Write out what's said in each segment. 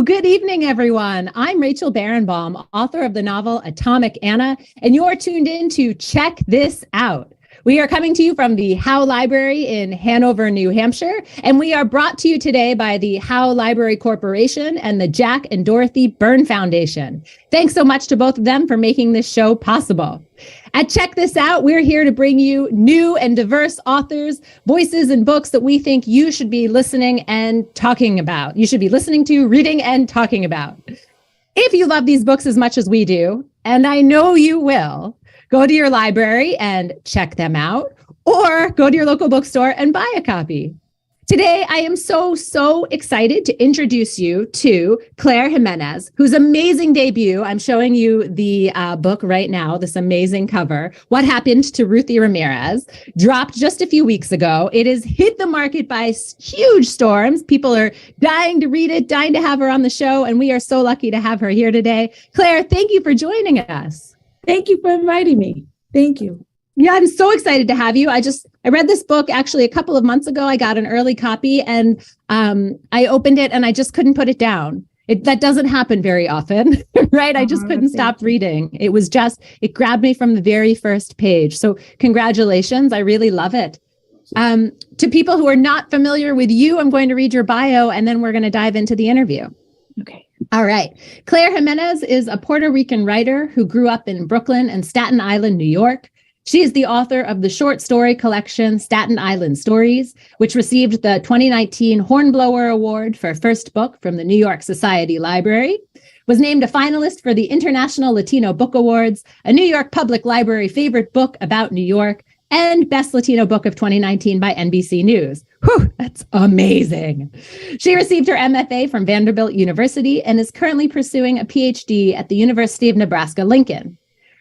Good evening, everyone. I'm Rachel Barenbaum, author of the novel Atomic Anna, and you're tuned in to Check This Out. We are coming to you from the Howe Library in Hanover, New Hampshire, and we are brought to you today by the Howe Library Corporation and the Jack and Dorothy Byrne Foundation. Thanks so much to both of them for making this show possible. At Check This Out, we're here to bring you new and diverse authors, voices, and books that we think you should be listening and talking about. You should be listening to, reading, and talking about. If you love these books as much as we do, and I know you will, go to your library and check them out, or go to your local bookstore and buy a copy. Today, I am so excited to introduce you to Claire Jiménez, whose amazing debut, I'm showing you the book right now, this amazing cover, What Happened to Ruthy Ramirez, dropped just a few weeks ago. It has hit the market by huge storms. People are dying to read it, dying to have her on the show, and we are so lucky to have her here today. Claire, thank you for joining us. Thank you for inviting me. Thank you. Yeah, I'm so excited to have you. I read this book actually a couple of months ago. I got an early copy and I opened it and I just couldn't put it down. That doesn't happen very often, right? I just couldn't stop reading. It grabbed me from the very first page. So congratulations. I really love it. To people who are not familiar with you, I'm going to read your bio and then we're going to dive into the interview. Okay. All right. Claire Jiménez is a Puerto Rican writer who grew up in Brooklyn and Staten Island, New York. She is the author of the short story collection Staten Island Stories, which received the 2019 Hornblower Award for first book from the New York Society Library, was named a finalist for the International Latino Book Awards, a New York Public Library favorite book about New York, and Best Latino Book of 2019 by NBC News. Whew, that's amazing. She received her MFA from Vanderbilt University and is currently pursuing a PhD at the University of Nebraska-Lincoln.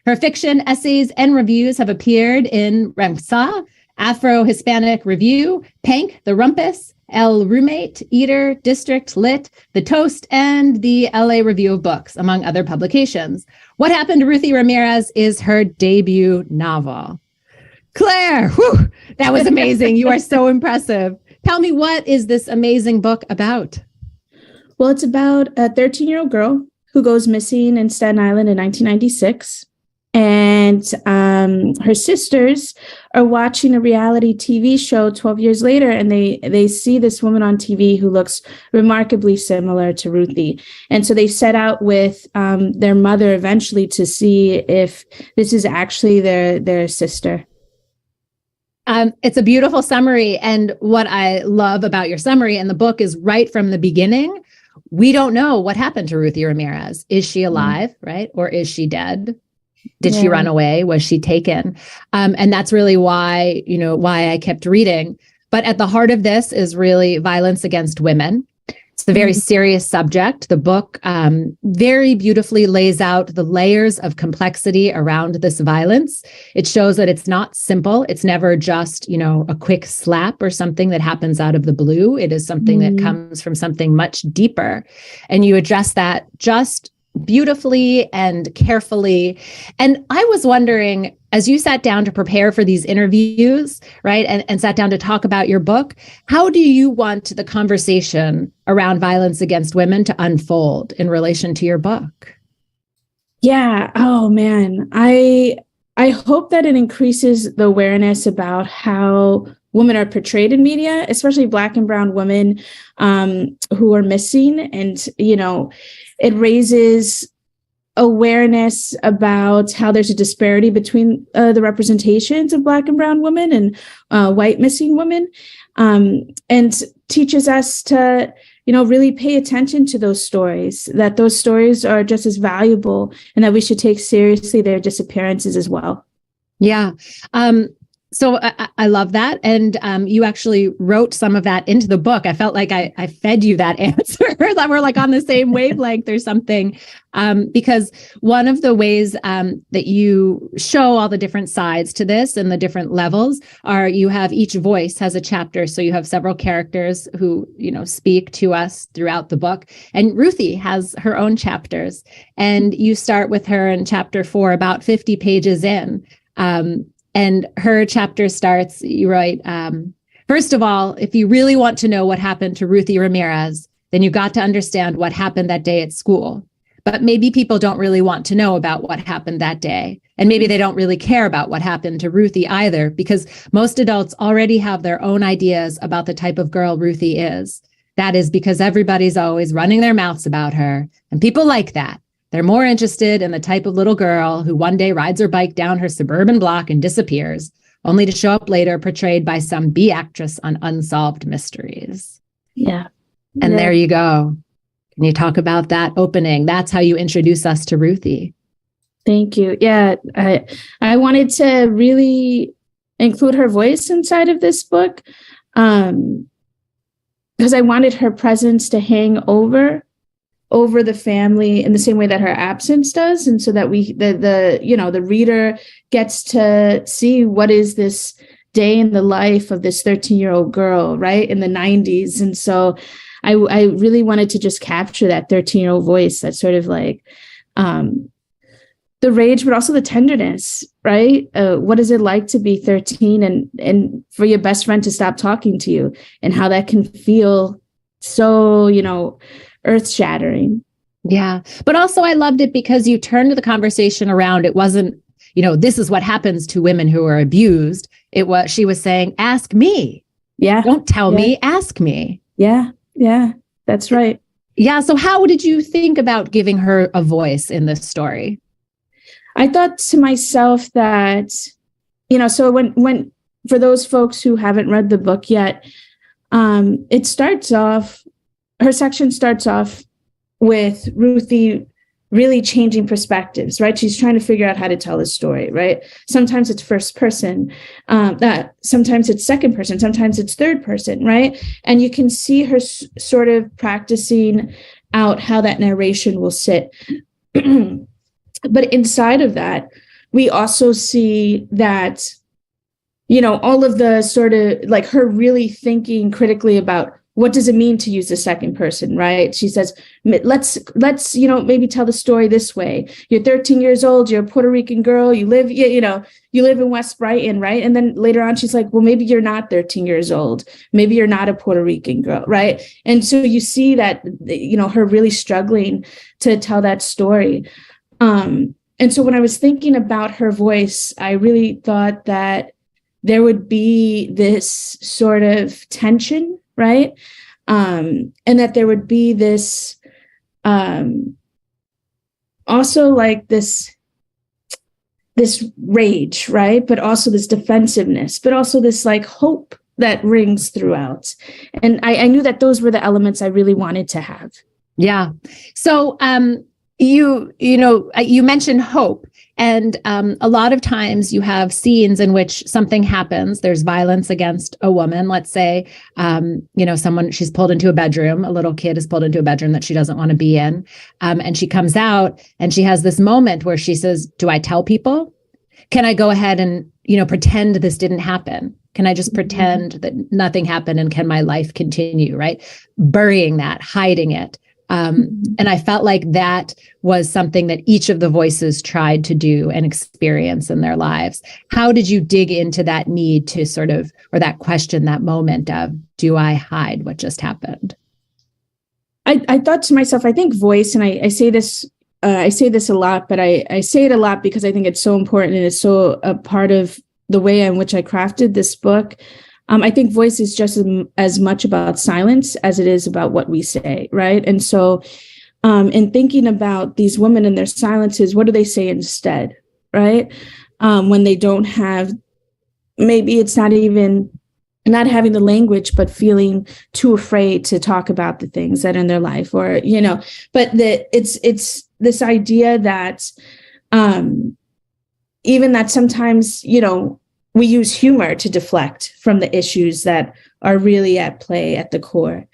Her fiction, essays, and reviews have appeared in Ramsa, Afro-Hispanic Review, Pank, The Rumpus, El Roommate, Eater, District, Lit, The Toast, and the LA Review of Books, among other publications. What Happened to Ruthy Ramirez is her debut novel. Claire, whew, that was amazing. You are so impressive. Tell me, what is this amazing book about? Well, it's about a 13-year-old girl who goes missing in Staten Island in 1996. And her sisters are watching a reality TV show 12 years later, and they see this woman on TV who looks remarkably similar to Ruthy. And so they set out with their mother eventually to see if this is actually their sister. It's a beautiful summary. And what I love about your summary and the book is right from the beginning, we don't know what happened to Ruthy Ramirez. Is she alive, right? Or is she dead? Did she run away? Was she taken? And that's really why I kept reading. But at the heart of this is really violence against women. It's a very serious subject. The book very beautifully lays out the layers of complexity around this violence. It shows that it's not simple. It's never just, a quick slap or something that happens out of the blue. It is something that comes from something much deeper. And you address that just beautifully and carefully. And I was wondering, as you sat down to prepare for these interviews, right, and sat down to talk about your book, how do you want the conversation around violence against women to unfold in relation to your book? Yeah. Oh, man. I hope that it increases the awareness about how women are portrayed in media, especially Black and brown women who are missing. And, it raises awareness about how there's a disparity between the representations of Black and brown women and white missing women, and teaches us to, really pay attention to those stories, that those stories are just as valuable and that we should take seriously their disappearances as well. Yeah. So I love that. And you actually wrote some of that into the book. I felt like I fed you that answer, that we're like on the same wavelength or something. Because one of the ways that you show all the different sides to this and the different levels are you have each voice has a chapter. So you have several characters who, speak to us throughout the book. And Ruthy has her own chapters. And you start with her in chapter 4, about 50 pages in. And her chapter starts, you write, first of all, if you really want to know what happened to Ruthy Ramirez, then you got to understand what happened that day at school. But maybe people don't really want to know about what happened that day. And maybe they don't really care about what happened to Ruthy either, because most adults already have their own ideas about the type of girl Ruthy is. That is because everybody's always running their mouths about her. And people like that. They're more interested in the type of little girl who one day rides her bike down her suburban block and disappears, only to show up later portrayed by some B actress on Unsolved Mysteries. Yeah. And there you go. Can you talk about that opening? That's how you introduce us to Ruthy. Thank you. Yeah, I wanted to really include her voice inside of this book, because I wanted her presence to hang over the family in the same way that her absence does, and so that the reader gets to see what is this day in the life of this 13-year-old girl, right, in the 90s. And so I really wanted to just capture that 13-year-old voice, that sort of like the rage, but also the tenderness, right? What is it like to be 13 and for your best friend to stop talking to you, and how that can feel so, earth shattering. Yeah. But also I loved it because you turned the conversation around. It wasn't, this is what happens to women who are abused. She was saying, ask me. Yeah. Don't tell me, ask me. Yeah. Yeah. That's right. Yeah. So how did you think about giving her a voice in this story? I thought to myself that, so when for those folks who haven't read the book yet, her section starts off with Ruthy really changing perspectives, right? She's trying to figure out how to tell the story, right? Sometimes it's first person, sometimes it's second person, sometimes it's third person, right? And you can see her sort of practicing out how that narration will sit. But inside of that, we also see that, all of the sort of like her really thinking critically about what does it mean to use the second person, right? She says, let's maybe tell the story this way. You're 13 years old, you're a Puerto Rican girl, you live in West Brighton, right? And then later on, she's like, well, maybe you're not 13 years old. Maybe you're not a Puerto Rican girl, right? And so you see that, her really struggling to tell that story. And so when I was thinking about her voice, I really thought that there would be this sort of tension, right? And that there would be this also like this rage, right? But also this defensiveness, but also this like hope that rings throughout. And I knew that those were the elements I really wanted to have. Yeah. So you mentioned hope. And a lot of times you have scenes in which something happens. There's violence against a woman. Let's say, she's pulled into a bedroom. A little kid is pulled into a bedroom that she doesn't want to be in. And she comes out and she has this moment where she says, do I tell people? Can I go ahead and, pretend this didn't happen? Can I just pretend that nothing happened, and can my life continue, right? Burying that, hiding it. And I felt like that was something that each of the voices tried to do and experience in their lives. How did you dig into that need to or that question, that moment of, do I hide what just happened? I thought to myself, I think voice, and I say this a lot, but I say it a lot because I think it's so important and it's so a part of the way in which I crafted this book. I think voice is just as much about silence as it is about what we say, right? And so in thinking about these women and their silences, what do they say instead, right? When they don't have, maybe it's not even not having the language, but feeling too afraid to talk about the things that are in their life, or, but it's this idea that even that sometimes, we use humor to deflect from the issues that are really at play at the core.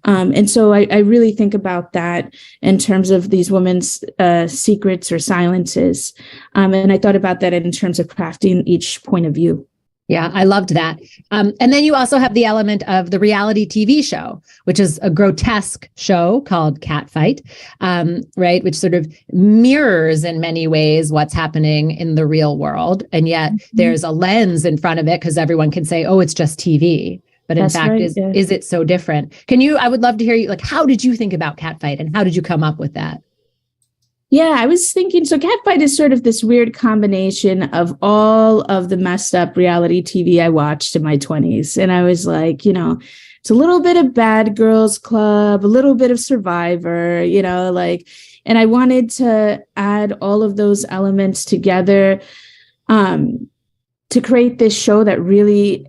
And so I really think about that in terms of these women's secrets or silences. And I thought about that in terms of crafting each point of view. Yeah, I loved that. And then you also have the element of the reality TV show, which is a grotesque show called Catfight, right? Which sort of mirrors in many ways what's happening in the real world. And yet there's a lens in front of it because everyone can say, oh, it's just TV. but in fact, is it so different? I would love to hear you, like, how did you think about Catfight and how did you come up with that? Yeah, I was thinking, so Catfight is sort of this weird combination of all of the messed up reality TV I watched in my 20s. And I was like, it's a little bit of Bad Girls Club, a little bit of Survivor, and I wanted to add all of those elements together to create this show that really,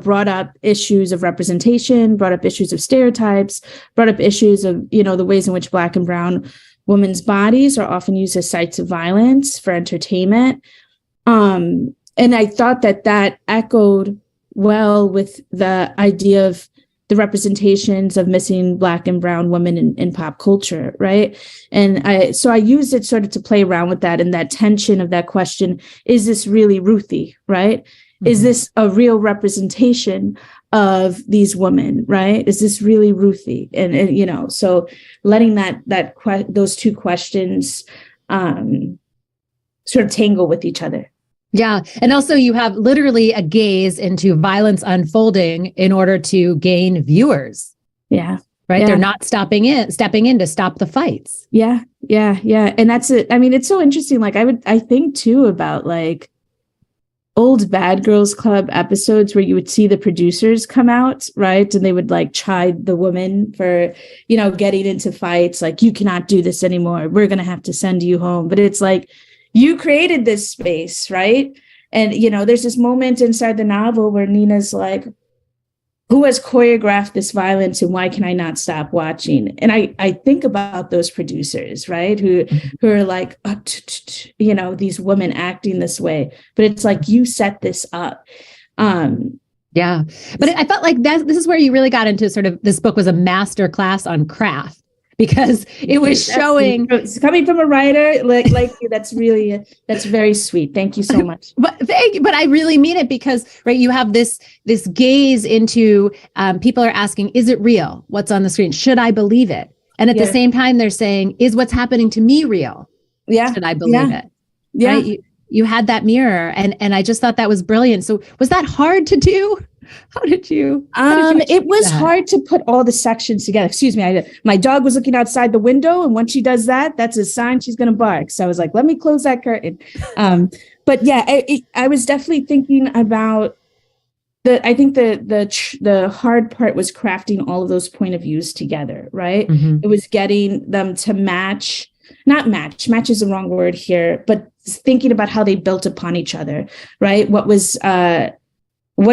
brought up issues of representation, brought up issues of stereotypes, brought up issues of, the ways in which Black and brown women's bodies are often used as sites of violence for entertainment. And I thought that echoed well with the idea of the representations of missing Black and brown women in pop culture, right? And I used it sort of to play around with that and that tension of that question, is this really Ruthy, right? Mm-hmm. Is this a real representation of these women, right? Is this really Ruthy? And so letting those two questions sort of tangle with each other. Yeah. And also you have literally a gaze into violence unfolding in order to gain viewers. Yeah. Right. Yeah. They're not stepping in to stop the fights. Yeah. Yeah. Yeah. And that's it. I mean, it's so interesting. Like I think too about like old Bad Girls Club episodes where you would see the producers come out, right? And they would like chide the woman for, getting into fights. Like, you cannot do this anymore. We're going to have to send you home. But it's like, you created this space, right? And, there's this moment inside the novel where Nina's like, who has choreographed this violence and why can I not stop watching? And I think about those producers, right? Who are like, these women acting this way, but it's like, you set this up. Yeah. But I felt like this is where you really got into sort of, this book was a master class on craft. Because it was showing, it's coming from a writer like you. That's very sweet. Thank you so much. But I really mean it because, right, you have this gaze into people are asking, is it real? What's on the screen? Should I believe it? And at the same time, they're saying, is what's happening to me real? Yeah. Should I believe it? Yeah. Right? You had that mirror, and I just thought that was brilliant. So was that hard to do? How did you? It was hard to put all the sections together. Excuse me. My dog was looking outside the window, and when she does that, that's a sign she's going to bark. So I was like, let me close that curtain. But yeah, I was definitely thinking about I think the hard part was crafting all of those point of views together, right? Mm-hmm. It was getting them to match is the wrong word here, but thinking about how they built upon each other, right? What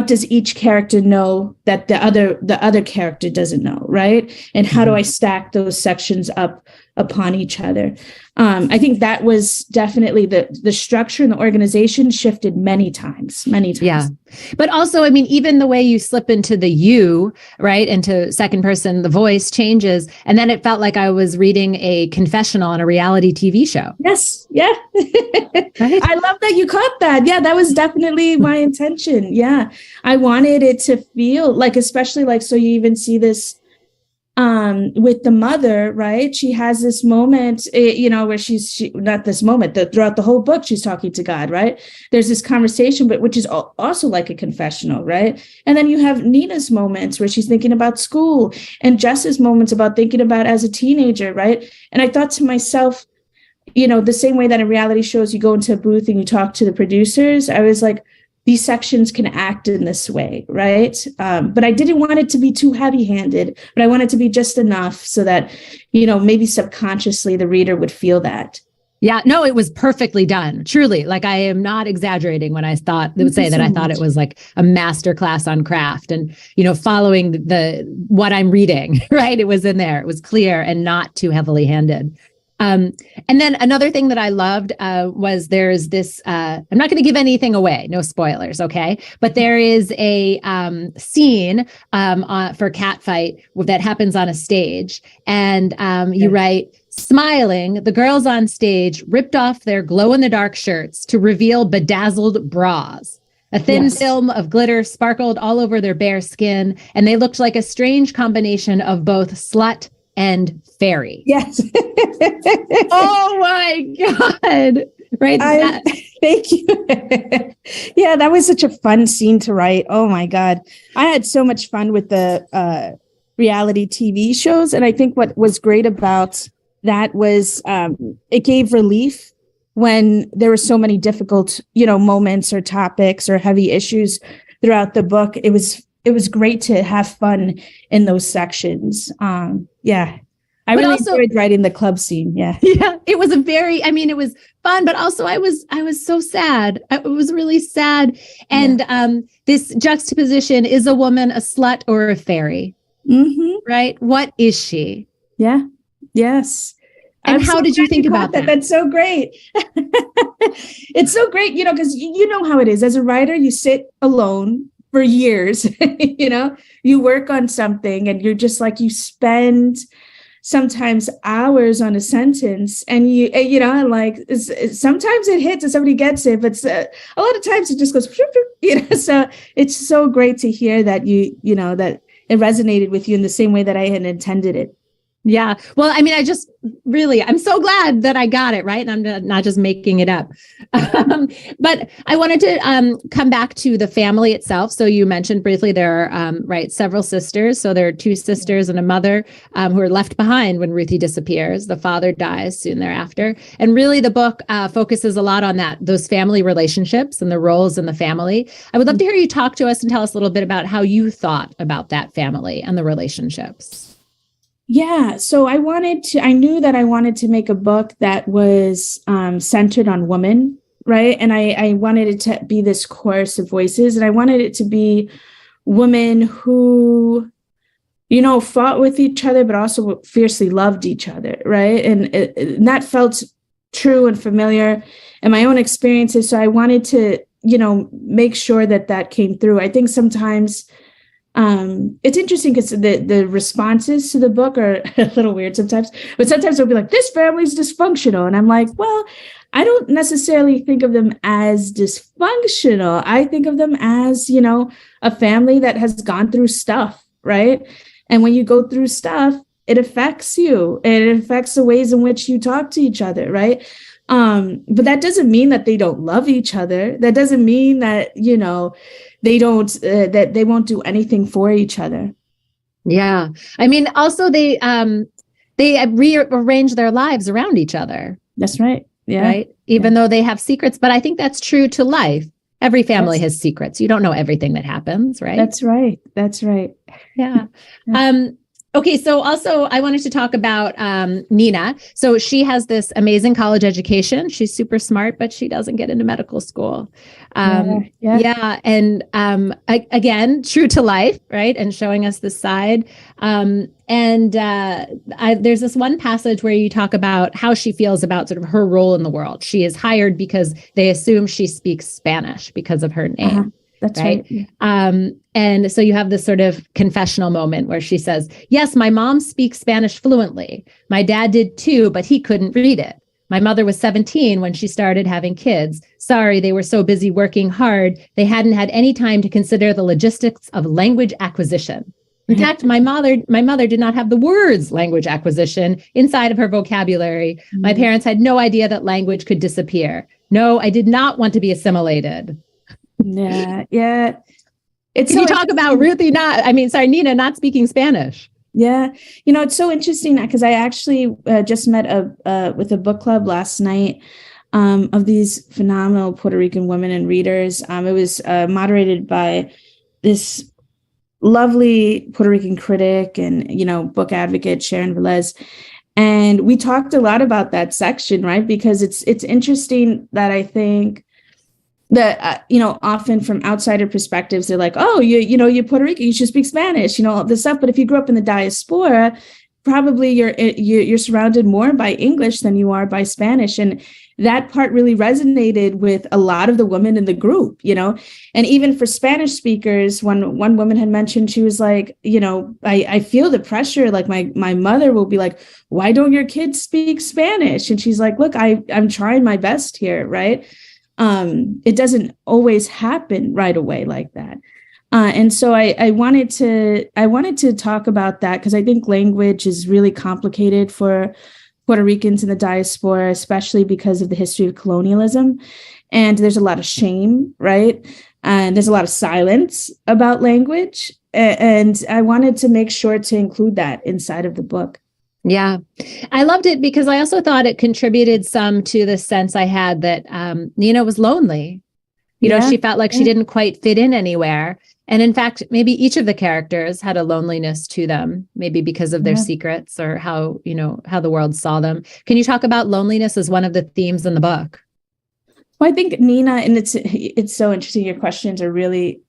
does each character know that the other character doesn't know, right? And how do I stack those sections up upon each other? I think that was definitely the structure and the organization shifted many times. Yeah. But also, I mean, even the way you slip into the you, right, into second person, the voice changes. And then it felt like I was reading a confessional on a reality TV show. Yes. Yeah. Right? I love that you caught that. Yeah, that was definitely my intention. Yeah. I wanted it to feel like, especially like, so you even see this with the mother, right? She has this moment, where not this moment, throughout the whole book, she's talking to God, right? There's this conversation, but which is also like a confessional, right? And then you have Nina's moments where she's thinking about school, and Jess's moments about thinking about as a teenager, right? And I thought to myself, the same way that in reality shows, you go into a booth and you talk to the producers, I was like, these sections can act in this way, right? But I didn't want it to be too heavy-handed, but I want it to be just enough so that, maybe subconsciously the reader would feel that. Yeah, no, it was perfectly done. Truly. Like, I am not exaggerating when I thought it was like a master class on craft and, following what I'm reading, right? It was in there. It was clear and not too heavily handed. And then another thing that I loved was there's this, I'm not going to give anything away, no spoilers, okay? But there is a scene for Catfight that happens on a stage. And you write, smiling, the girls on stage ripped off their glow-in-the-dark shirts to reveal bedazzled bras. A thin film of glitter sparkled all over their bare skin, and they looked like a strange combination of both slut and fairy. Yes. Oh my God. right? Thank you. Yeah, that was such a fun scene to write. Oh my God. I had so much fun with the reality TV shows. And I think what was great about that was it gave relief when there were so many difficult, moments or topics or heavy issues throughout the book. It was great to have fun in those sections. Yeah. I really enjoyed writing the club scene. Yeah. Yeah. It was it was fun, but also I was so sad. It was really sad. And this juxtaposition, is a woman a slut or a fairy? Mm-hmm. Right? What is she? Yeah. Yes. And how did you think about that? That's so great. It's so great, because you know how it is. As a writer, you sit alone for years, you work on something and you're just like, you spend sometimes hours on a sentence and sometimes it hits and somebody gets it, but a lot of times it just goes, so it's so great to hear that that it resonated with you in the same way that I had intended it. Yeah. Well, I'm so glad that I got it right. And I'm not just making it up. But I wanted to come back to the family itself. So you mentioned briefly there are several sisters. So there are two sisters and a mother who are left behind when Ruthy disappears. The father dies soon thereafter. And really the book focuses a lot on those family relationships and the roles in the family. I would love to hear you talk to us and tell us a little bit about how you thought about that family and the relationships. Yeah. So I knew that I wanted to make a book that was centered on women, right? And I wanted it to be this chorus of voices, and I wanted it to be women who, fought with each other, but also fiercely loved each other, right? And that felt true and familiar in my own experiences. So I wanted to, make sure that came through. I think sometimes it's interesting because the responses to the book are a little weird sometimes, but sometimes they'll be like, this family's dysfunctional. And I'm like, well, I don't necessarily think of them as dysfunctional. I think of them as, a family that has gone through stuff, right? And when you go through stuff, it affects you and it affects the ways in which you talk to each other, right? But that doesn't mean that they don't love each other. That doesn't mean that, they don't, that they won't do anything for each other. Yeah. Also they rearrange their lives around each other. That's right. Yeah. Right. Even though they have secrets, but I think that's true to life. Every family has secrets. You don't know everything that happens, right? That's right. That's right. Yeah. Okay, so also I wanted to talk about Nina. So she has this amazing college education. She's super smart, but she doesn't get into medical school. Yeah. And again, true to life, right? And showing us this side. There's this one passage where you talk about how she feels about sort of her role in the world. She is hired because they assume she speaks Spanish because of her name. Uh-huh. That's right. And so you have this sort of confessional moment where she says, yes, my mom speaks Spanish fluently. My dad did too, but he couldn't read it. My mother was 17 when she started having kids. Sorry, they were so busy working hard. They hadn't had any time to consider the logistics of language acquisition. In fact, my mother did not have the words language acquisition inside of her vocabulary. My parents had no idea that language could disappear. No, I did not want to be assimilated. Yeah. Can you talk about Nina not speaking Spanish? Yeah. It's so interesting because I actually just met with a book club last night of these phenomenal Puerto Rican women and readers. It was moderated by this lovely Puerto Rican critic and, book advocate, Sharon Velez. And we talked a lot about that section, right? Because it's interesting that I think that, often from outsider perspectives, they're like, oh, you're Puerto Rican, you should speak Spanish, all this stuff. But if you grew up in the diaspora, probably you're surrounded more by English than you are by Spanish. And that part really resonated with a lot of the women in the group, and even for Spanish speakers, one woman had mentioned, she was like, I feel the pressure. Like my mother will be like, why don't your kids speak Spanish? And she's like, look, I'm trying my best here. Right. It doesn't always happen right away like that. And so I wanted to talk about that because I think language is really complicated for Puerto Ricans in the diaspora, especially because of the history of colonialism. And there's a lot of shame, right? And there's a lot of silence about language. And I wanted to make sure to include that inside of the book. Yeah, I loved it because I also thought it contributed some to the sense I had that Nina was lonely. You know, she felt like she didn't quite fit in anywhere. And in fact, maybe each of the characters had a loneliness to them, maybe because of their secrets or how, you know, how the world saw them. Can you talk about loneliness as one of the themes in the book? Well, I think Nina, and it's so interesting. Your questions are really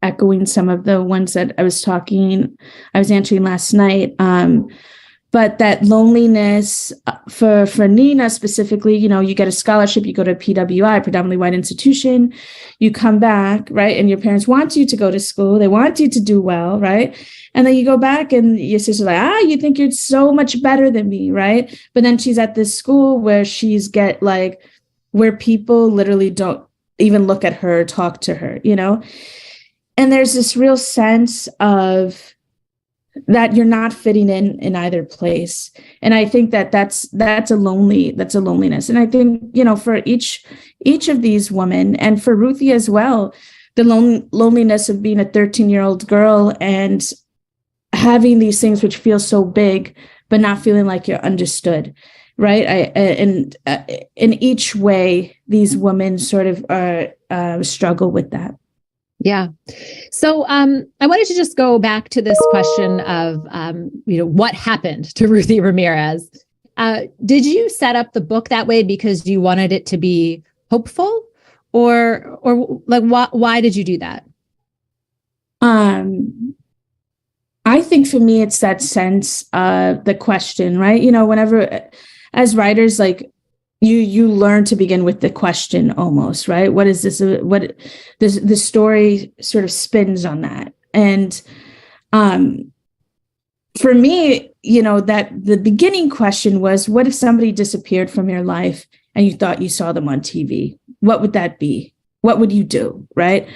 echoing some of the ones that I was answering last night. But that loneliness for Nina specifically, you know, you get a scholarship, you go to a PWI, predominantly white institution, you come back, right? And your parents want you to go to school. They want you to do well, right? And then you go back and your sister's like, you think you're so much better than me, right? But then she's at this school where where people literally don't even look at her, talk to her, you know? And there's this real sense of that you're not fitting in either place. And I think that's a loneliness. And I think, you know, for each of these women, and for Ruthy as well, the loneliness of being a 13-year-old girl and having these things which feel so big, but not feeling like you're understood, right? In each way, these women sort of struggle with that. Yeah. So I wanted to just go back to this question of, you know, what happened to Ruthy Ramirez? Did you set up the book that way because you wanted it to be hopeful, or like why did you do that? I think for me, it's that sense of the question, right? You know, whenever as writers, like, you learn to begin with the question almost, right? What is this? What the story sort of spins on that. And for me, you know, that the beginning question was, what if somebody disappeared from your life and you thought you saw them on TV? What would that be? What would you do? Right.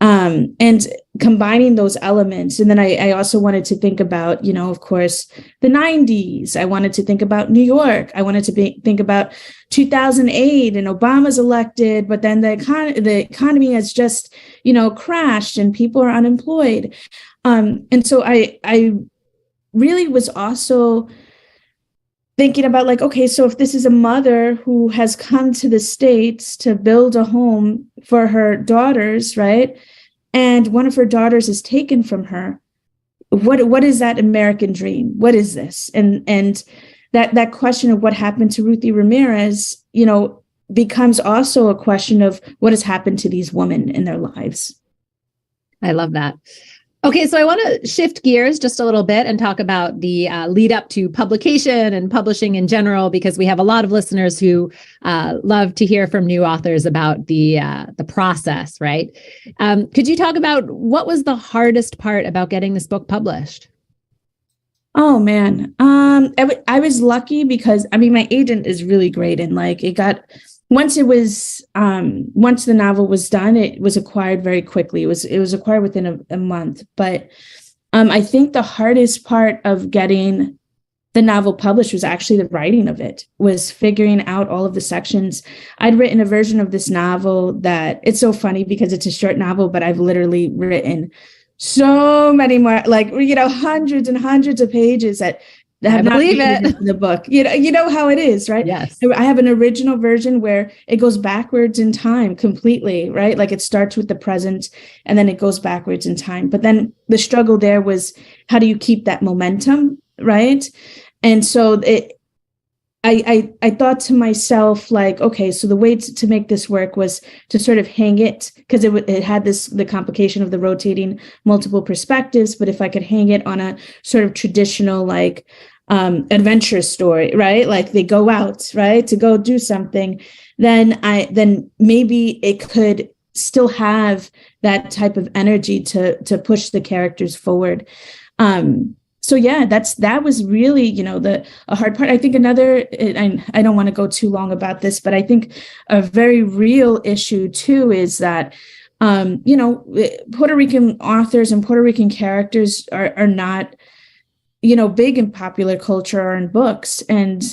And combining those elements. And then I also wanted to think about, you know, of course, the 90s. I wanted to think about New York. I wanted to think about 2008 and Obama's elected, but then the economy has just, you know, crashed and people are unemployed. And so I really was also thinking about, like, okay, so if this is a mother who has come to the States to build a home for her daughters, right? And one of her daughters is taken from her. What is that American dream? What is this? And that question of what happened to Ruthy Ramirez, you know, becomes also a question of what has happened to these women in their lives. I love that. Okay, so I want to shift gears just a little bit and talk about the lead up to publication and publishing in general, because we have a lot of listeners who love to hear from new authors about the process, right? Could you talk about what was the hardest part about getting this book published? Oh, man. I was lucky because, I mean, my agent is really great. And like once the novel was done, it was acquired very quickly. It was acquired within a month. But I think the hardest part of getting the novel published was actually the writing of it, was figuring out all of the sections. I'd written a version of this novel that, it's so funny because it's a short novel, but I've literally written so many more, like, you know, hundreds and hundreds of pages that have not been in the book. You know how it is, right? Yes. I have an original version where it goes backwards in time completely, right? Like it starts with the present and then it goes backwards in time. But then the struggle there was, how do you keep that momentum, right? And so I thought to myself, like, okay, so the way to make this work was to sort of hang it, because it had the complication of the rotating multiple perspectives. But if I could hang it on a sort of traditional, like, adventure story, right? Like they go out, right, to go do something, then maybe it could still have that type of energy to push the characters forward. So yeah, that was really, you know, a hard part. I think another, I don't want to go too long about this, but I think a very real issue too is that, you know, Puerto Rican authors and Puerto Rican characters are not big in popular culture or in books, and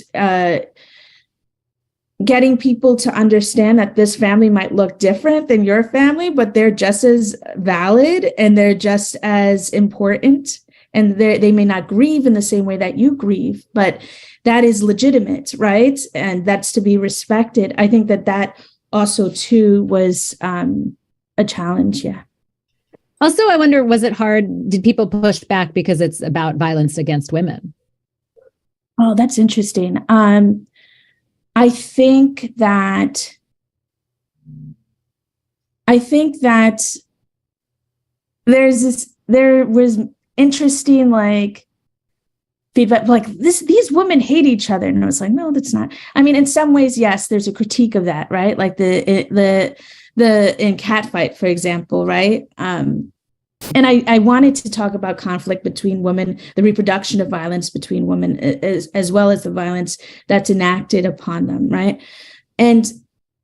getting people to understand that this family might look different than your family, but they're just as valid and they're just as important. And they may not grieve in the same way that you grieve, but that is legitimate, right? And that's to be respected. I think that also too was a challenge. Yeah. Also, I wonder, was it hard? Did people push back because it's about violence against women? Oh, that's interesting. I think that there was interesting like feedback, like these women hate each other, and I was like, no, that's not. I mean, in some ways, yes, there's a critique of that, right? Like the in Catfight, for example, right? And I wanted to talk about conflict between women, the reproduction of violence between women, as well as the violence that's enacted upon them, right? And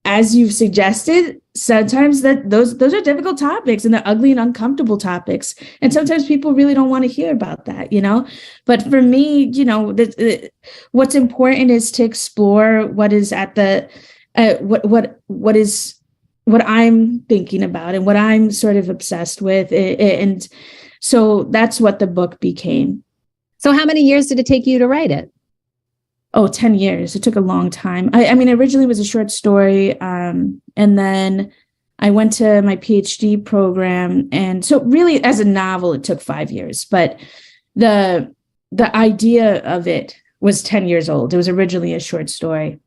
as you've suggested, sometimes those are difficult topics, and they're ugly and uncomfortable topics. And sometimes people really don't want to hear about that, But for me, what's important is to explore what is at the what I'm thinking about and what I'm sort of obsessed with. And so that's what the book became. So how many years did it take you to write it? Oh, 10 years. It took a long time. I mean, originally it was a short story. And then I went to my PhD program. And so really as a novel, it took 5 years, but the idea of it was 10 years old. It was originally a short story.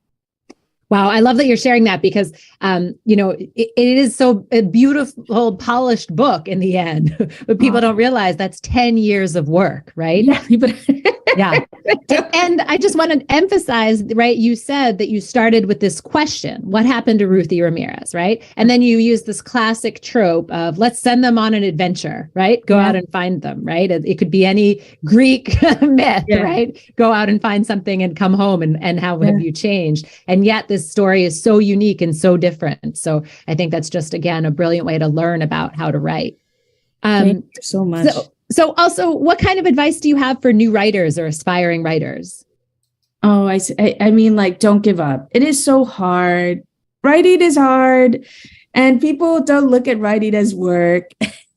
Wow. I love that you're sharing that because, it is so a beautiful, polished book in the end, but people don't realize that's 10 years of work, right? Yeah. Yeah. And I just want to emphasize, right? You said that you started with this question, what happened to Ruthy Ramirez, right? And then you use this classic trope of let's send them on an adventure, right? Go out and find them, right? It could be any Greek myth, right? Go out and find something and come home and how have you changed? And yet this story is so unique and so different. So I think that's just, again, a brilliant way to learn about how to write. Thank you so much. So also, what kind of advice do you have for new writers or aspiring writers? Oh, I mean, like, don't give up. It is so hard. Writing is hard. And people don't look at writing as work.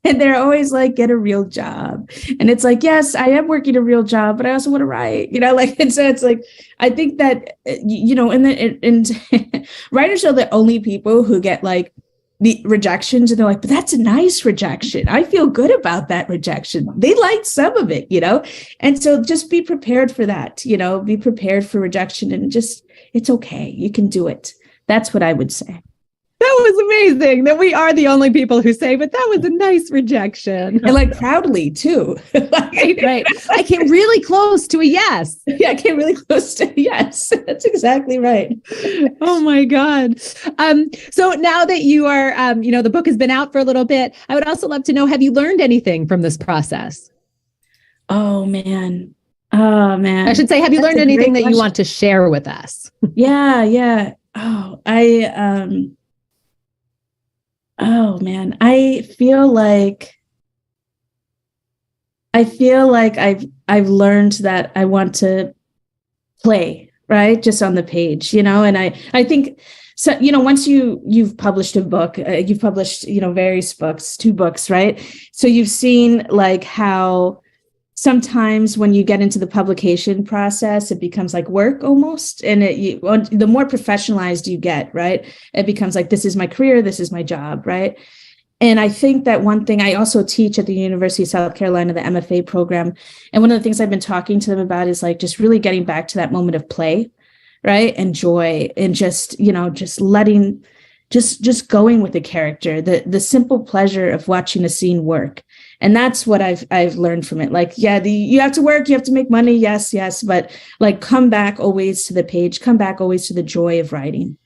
And they're always like, get a real job. And it's like, yes, I am working a real job, but I also want to write, and so it's like, I think that, and writers are the only people who get like the rejections, and they're like, but that's a nice rejection. I feel good about that rejection. They liked some of it, and so just be prepared for that, be prepared for rejection, and just, it's okay. You can do it. That's what I would say. That was amazing that we are the only people who say, but that was a nice rejection. And like proudly too. Right. I came really close to a yes. Yeah, I came really close to a yes. That's exactly right. Oh my God. So now that you are, the book has been out for a little bit, I would also love to know, have you learned anything from this process? Oh man. I should say, have you learned anything that you want to share with us? Yeah. Oh man, I feel like I've learned that I want to play, right? Just on the page, and I think so, once you've published a book, you've published, various books, 2 books, right? So you've seen like how sometimes when you get into the publication process, it becomes like work almost. And the more professionalized you get, right, it becomes like, this is my career, this is my job, right? And I think that one thing, I also teach at the University of South Carolina, the MFA program. And one of the things I've been talking to them about is like just really getting back to that moment of play, right? And joy, and just, just letting, just going with the character, the simple pleasure of watching a scene work. And that's what I've learned from it. Like, you have to work, you have to make money. Yes. But like, come back always to the page, come back always to the joy of writing.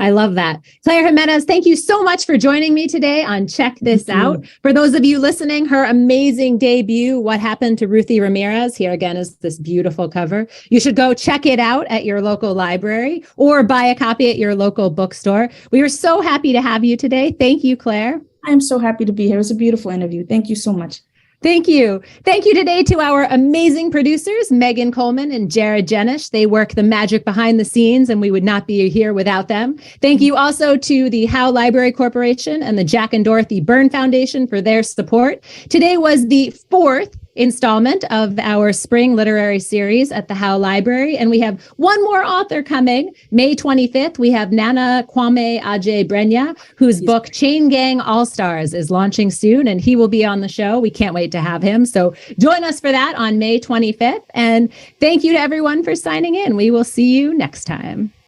I love that. Claire Jiménez, thank you so much for joining me today on Check This Out. For those of you listening, her amazing debut, What Happened to Ruthy Ramirez, here again is this beautiful cover. You should go check it out at your local library or buy a copy at your local bookstore. We are so happy to have you today. Thank you, Claire. I'm so happy to be here. It was a beautiful interview. Thank you so much. Thank you. Thank you today to our amazing producers, Megan Coleman and Jared Jenish. They work the magic behind the scenes, and we would not be here without them. Thank you also to the Howe Library Corporation and the Jack and Dorothy Byrne Foundation for their support. Today was the fourth installment of our spring literary series at the Howe Library, and we have one more author coming. May 25th, we have Nana Kwame Adjei-Brenya, whose book Chain Gang All-Stars is launching soon, and he will be on the show. We can't wait to have him. So join us for that on May 25th. And thank you to everyone for signing in. We will see you next time.